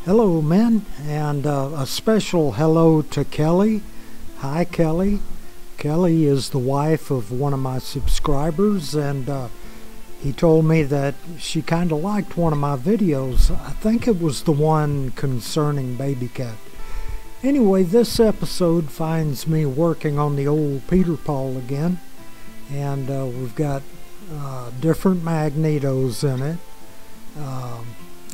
Hello, men, and a special hello to Kelly. Hi, Kelly. Kelly is the wife of one of my subscribers, and he told me that she kind of liked one of my videos. I think it was the one concerning baby cat. Anyway, this episode finds me working on the old Pietenpol again, and we've got different magnetos in it.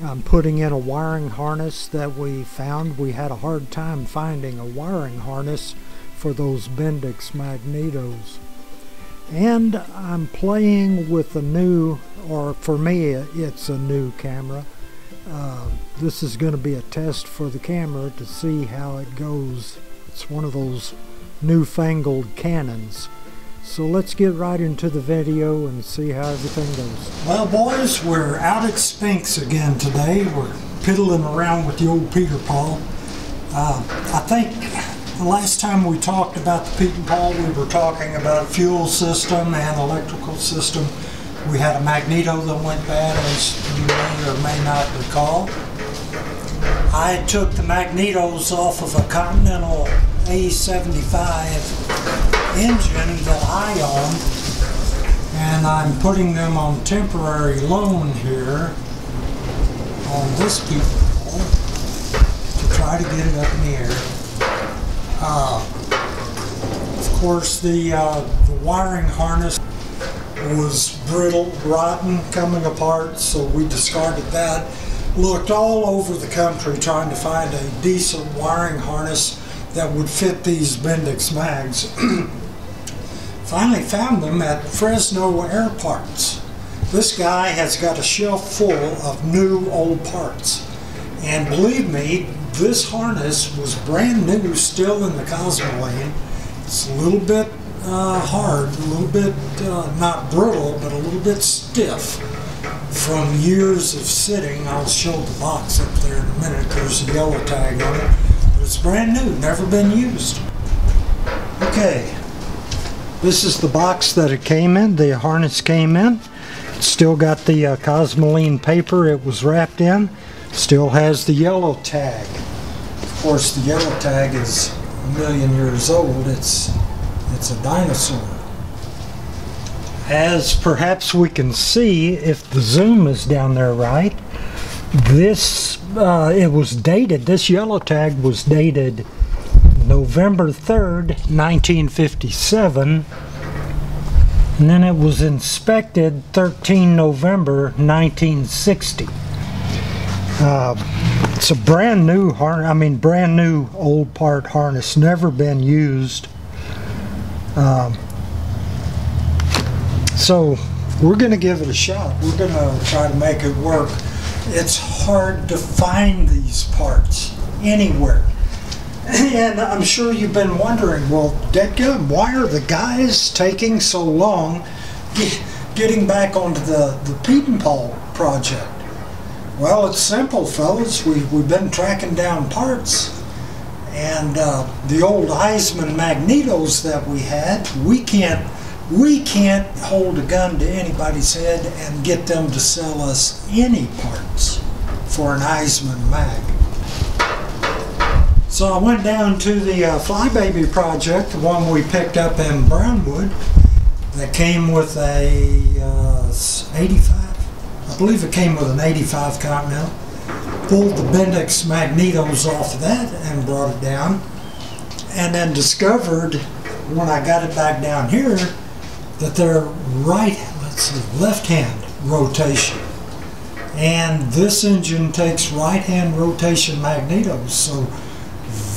I'm putting in a wiring harness that we found. We had a hard time finding a wiring harness for those Bendix magnetos. And I'm playing with a new, or for me it's a new camera. This is going to be a test for the camera to see how it goes. It's one of those newfangled Canons. So let's get right into the video and see how everything goes. Well, boys, we're out at Spinks again today. We're piddling around with the old Pietenpol. I think the last time we talked about the Pietenpol, we were talking about fuel system and electrical system. We had a magneto that went bad, as you may or may not recall. I took the magnetos off of a Continental A75 engine that I own, and I'm putting them on temporary loan here on this Pietenpol to try to get it up in the air. Of course, the wiring harness was brittle, rotten, coming apart, so we discarded that. Looked all over the country trying to find a decent wiring harness that would fit these Bendix mags. Finally found them at Fresno Air Parts. This guy has got a shelf full of new old parts. And believe me, this harness was brand new, still in the Cosmoline. It's a little bit hard, a little bit not brittle, but a little bit stiff from years of sitting. I'll show the box up there in a minute. There's a yellow tag on it. But it's brand new, never been used. Okay. This is the box that it came in, the harness came in. It's still got the Cosmoline paper it was wrapped in. Still has the yellow tag. Of course, the yellow tag is a million years old. It's a dinosaur. As perhaps we can see, if the zoom is down there right, this, it was dated, this yellow tag was dated November 3rd, 1957, and then it was inspected 13 November 1960. It's a brand new harness, brand new old part harness, never been used. So we're going to give it a shot. We're going to try to make it work. It's hard to find these parts anywhere. And I'm sure you've been wondering, well, dadgum, why are the guys taking so long getting back onto the Pietenpol project? Well, it's simple, fellas. We've been tracking down parts, and the old Eisman magnetos that we had, we can't hold a gun to anybody's head and get them to sell us any parts for an Eisman mag. So I went down to the Flybaby project, the one we picked up in Brownwood, that came with a 85. I believe it came with an 85 Continental. Pulled the Bendix magnetos off of that and brought it down. And then discovered, when I got it back down here, that they're left-hand rotation. And this engine takes right-hand rotation magnetos, so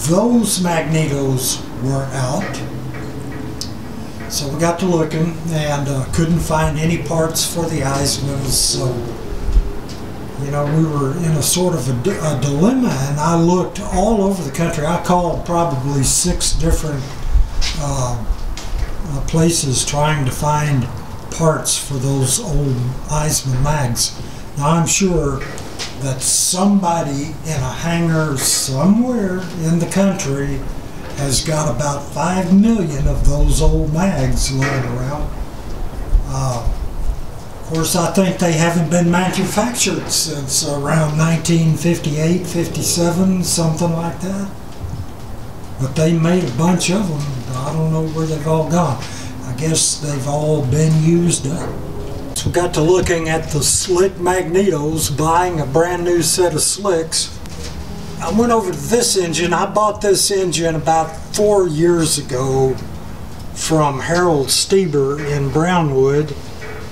those magnetos were out. So we got to looking and couldn't find any parts for the Eismans. So, you know, we were in a sort of a dilemma, and I looked all over the country. I called probably 6 different places trying to find parts for those old Eisman mags. Now I'm sure that somebody in a hangar somewhere in the country has got about 5 million of those old mags laying around. Of Of course, I think they haven't been manufactured since around 1958, 57, something like that. But they made a bunch of them. I don't know where they've all gone. I guess they've all been used up. So we got to looking at the slick magnetos, buying a brand new set of slicks. I went over to this engine. I bought this engine about 4 years ago from Harold Stieber in Brownwood.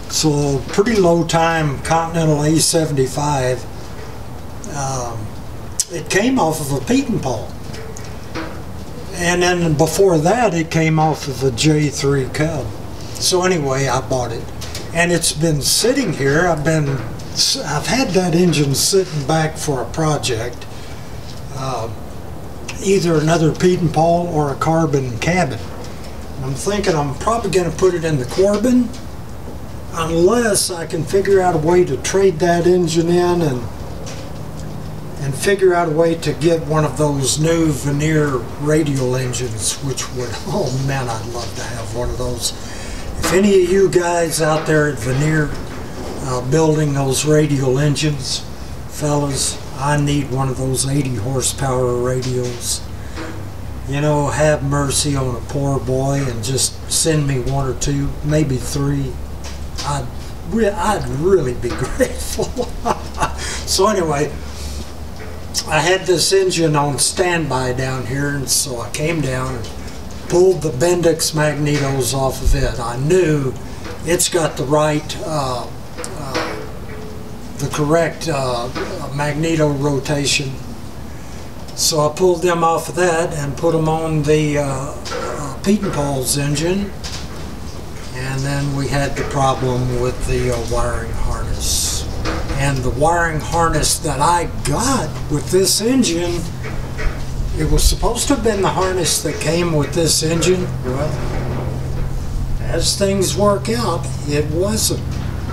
So pretty low time Continental A75. It came off of a Pietenpol. And then before that it came off of a J3 Cub. So anyway, I bought it. And it's been sitting here. I've had that engine sitting back for a project. Either another Pietenpol or a carbon cabin. I'm thinking I'm probably going to put it in the Corbin, unless I can figure out a way to trade that engine in and figure out a way to get one of those new veneer radial engines, which would, oh man, I'd love to have one of those. If any of you guys out there at Veneer building those radial engines, fellas, I need one of those 80 horsepower radials. You know, have mercy on a poor boy and just send me 1 or 2, maybe 3. I'd really be grateful. So anyway, I had this engine on standby down here, and so I came down and pulled the Bendix magnetos off of it. I knew it's got the right, the correct magneto rotation. So I pulled them off of that and put them on the Pietenpol's engine. And then we had the problem with the wiring harness. And the wiring harness that I got with this engine, it was supposed to have been the harness that came with this engine. Well, as things work out, it wasn't.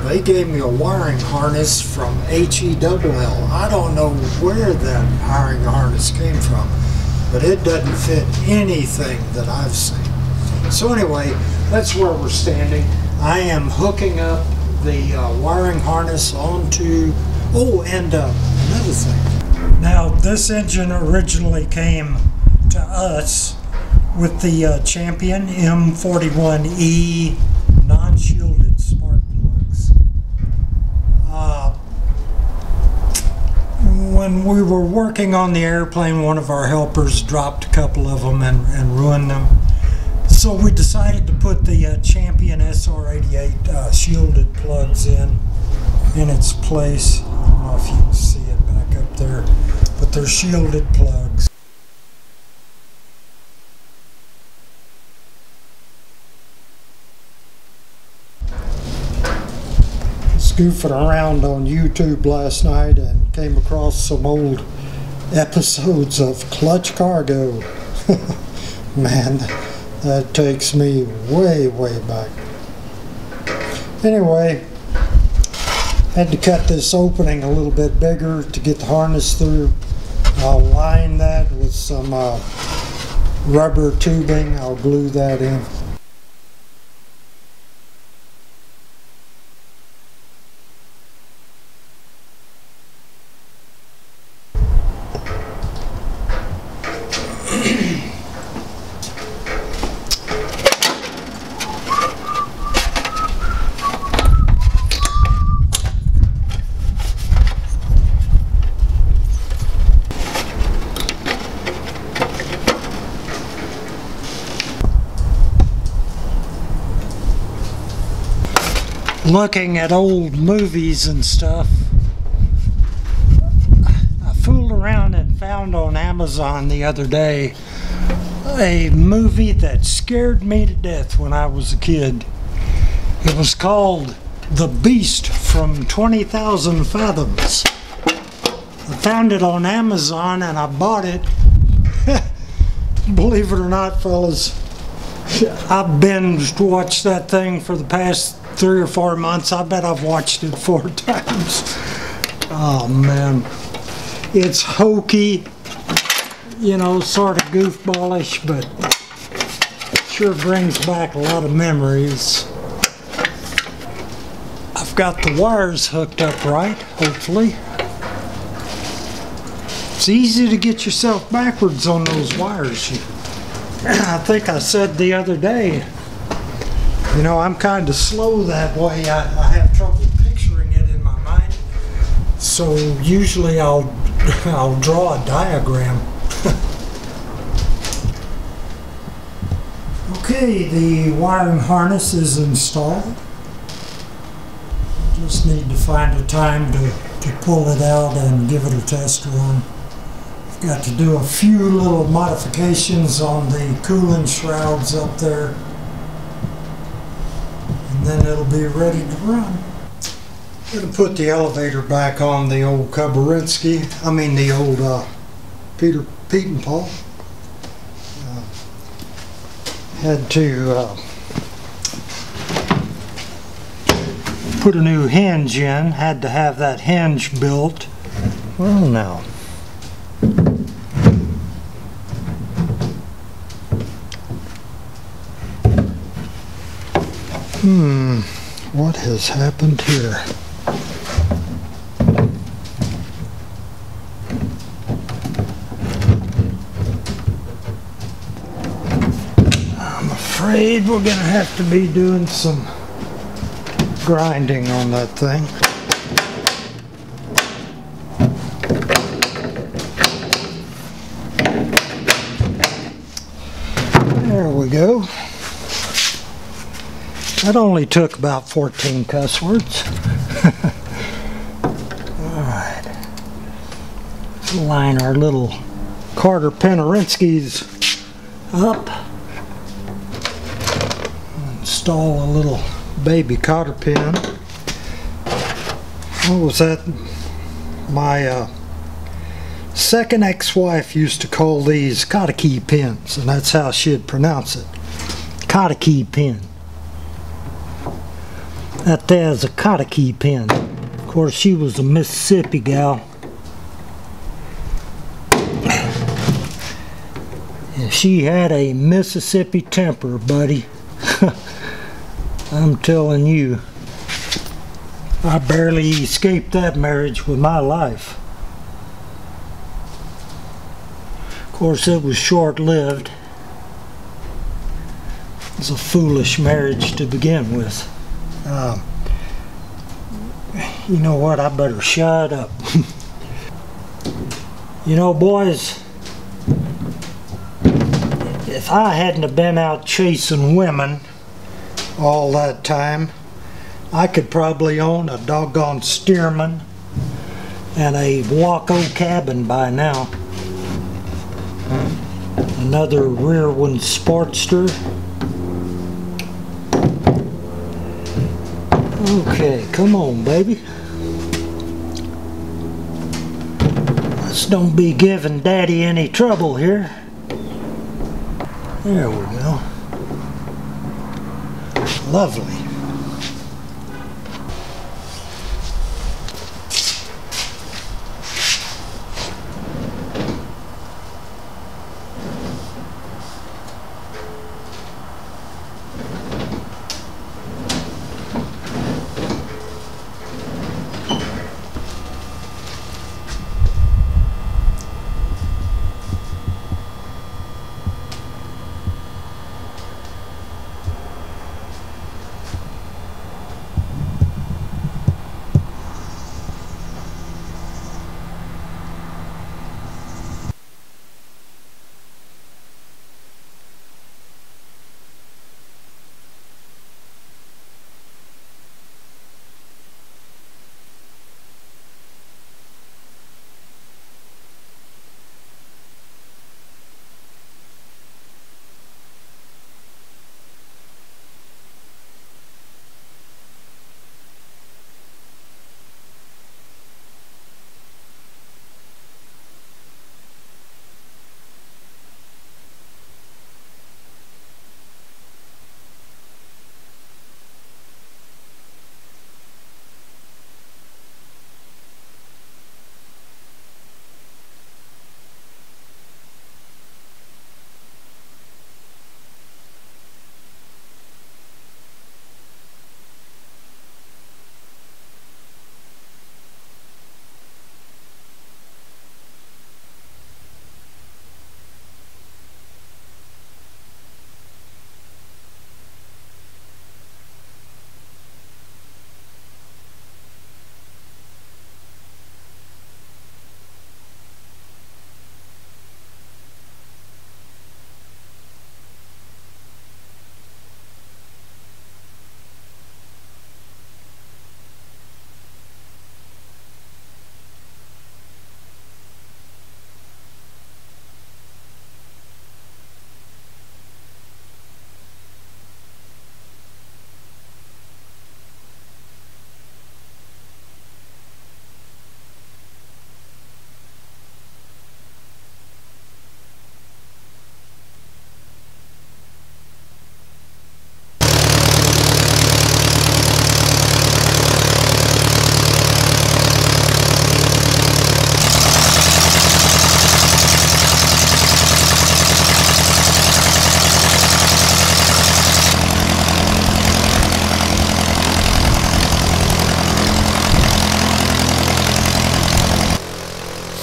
They gave me a wiring harness from HELL. I don't know where that wiring harness came from, but it doesn't fit anything that I've seen. So anyway, that's where we're standing. I am hooking up the wiring harness onto, oh, and another thing. Now, this engine originally came to us with the Champion M41E non-shielded spark plugs. When we were working on the airplane, one of our helpers dropped a couple of them and ruined them. So we decided to put the Champion SR88 shielded plugs in its place. I don't know if you can see it back up there, but they're shielded plugs. Goofing around on YouTube last night and came across some old episodes of Clutch Cargo. Man, that takes me way back. Anyway, had to cut this opening a little bit bigger to get the harness through. I'll line that with some rubber tubing. I'll glue that in. Looking at old movies and stuff, I fooled around and found on Amazon the other day a movie that scared me to death when I was a kid. It was called The Beast from 20,000 Fathoms. I found it on Amazon and I bought it. Believe it or not, fellas, I've binge watched that thing for the past 3 or 4 months. I bet I've watched it 4 times. Oh man, it's hokey, you know, sort of goofballish, but sure brings back a lot of memories. I've I've got the wires hooked up right, hopefully. It's easy to get yourself backwards on those wires. I think I said the other day, you know, I'm kind of slow that way. I have trouble picturing it in my mind. So usually I'll draw a diagram. Okay, the wiring harness is installed. Just need to find a time to pull it out and give it a test run. I've got to do a few little modifications on the cooling shrouds up there, and then it'll be ready to run. I'm going to put the elevator back on the old the old Pietenpol. Had to put a new hinge in, had to have that hinge built. Well, now. What has happened here? I'm afraid we're gonna have to be doing some grinding on that thing. There we go. That only took about 14 cuss words. Alright. Let's line our little Carter Penarinsky's up. Install a little baby cotter pin. What was that? My second ex-wife used to call these key pins, and that's how she'd pronounce it. Key pin. That there's a key pin. Of course, she was a Mississippi gal. And she had a Mississippi temper, buddy. I'm telling you, I barely escaped that marriage with my life. Of course, it was short-lived. It was a foolish marriage to begin with. You know what, I better shut up. You know, boys, if I hadn't have been out chasing women all that time, I could probably own a doggone Stearman and a Waco cabin by now. Another rear one Sportster. Okay, come on, baby. Let's don't be giving Daddy any trouble here. There we go. Lovely.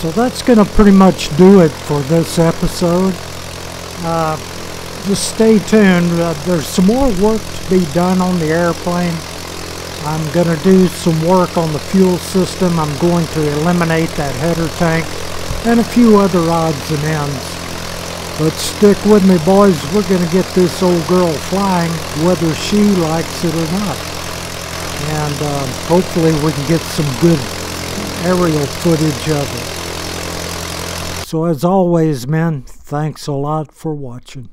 So that's going to pretty much do it for this episode. Just stay tuned. There's some more work to be done on the airplane. I'm going to do some work on the fuel system. I'm going to eliminate that header tank and a few other odds and ends. But stick with me, boys. We're going to get this old girl flying whether she likes it or not. And hopefully we can get some good aerial footage of it. So as always, men, thanks a lot for watching.